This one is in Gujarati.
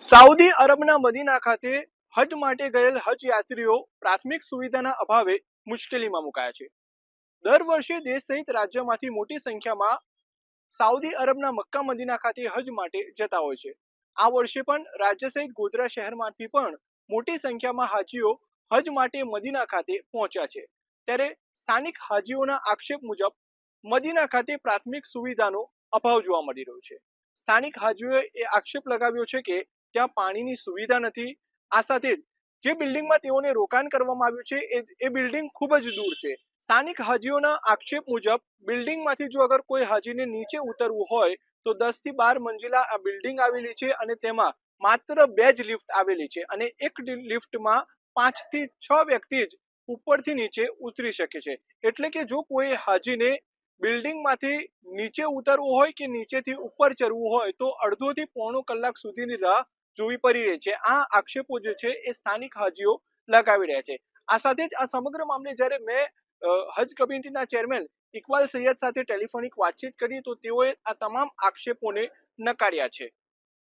સાઉદી અરબના મદીના ખાતે હજ માટે ગયેલ હજ યાત્રીઓ પ્રાથમિક સુવિધાના અભાવે મુશ્કેલીમાં મુકાયા છે। દર વર્ષે દેશ સહિત રાજ્યમાંથી મોટી સંખ્યામાં સાઉદી અરબના મક્કા મદીના ખાતે હજ માટે જતા હોય છે। આ વર્ષે પણ રાજ્ય સહિત ગોધરા શહેરમાંથી પણ મોટી સંખ્યામાં હાજીઓ હજ માટે મદીના ખાતે પહોંચ્યા છે। ત્યારે સ્થાનિક હાજીઓના આક્ષેપ મુજબ મદીના ખાતે પ્રાથમિક સુવિધાનો અભાવ જોવા મળી રહ્યો છે। સ્થાનિક હાજીઓએ એ આક્ષેપ લગાવ્યો છે કે ત્યાં પાણીની સુવિધા નથી। આ સાથે જે બિલ્ડિંગમાં તેઓને રોકાણ કરવામાં આવ્યું છે એ બિલ્ડિંગ ખૂબ જ દૂર છે। સ્થાનિક હાજીઓના આક્ષેપ મુજબ બિલ્ડિંગમાંથી જો અગર કોઈ હાજીને નીચે ઉતરવું હોય તો 10 થી 12 મંજિલા આ બિલ્ડિંગ આવેલી છે અને તેમાં માત્ર 2 જ લિફ્ટ આવેલી છે અને એક લિફ્ટમાં 5 થી 6 વ્યક્તિ જ ઉપરથી નીચે ઉતરી શકે છે। એટલે કે જો કોઈ હાજીને બિલ્ડિંગમાંથી નીચે ઉતરવું હોય કે નીચેથી ઉપર ચડવું હોય તો અડધો થી પોણો કલાક સુધીની રાહ જોવી પડી રહી છે। આ આક્ષેપો જે છે એ સ્થાનિક હાજીઓ લગાવી રહ્યા છે। આ સાથે જ આ સમગ્ર મામલે જ્યારે મેં હજ કમિટીના ચેરમેન ઇકબાલ સૈયદ સાથે ટેલિફોનિક વાતચીત કરી તો તેઓએ આ તમામ આક્ષેપોને નકાર્યા છે।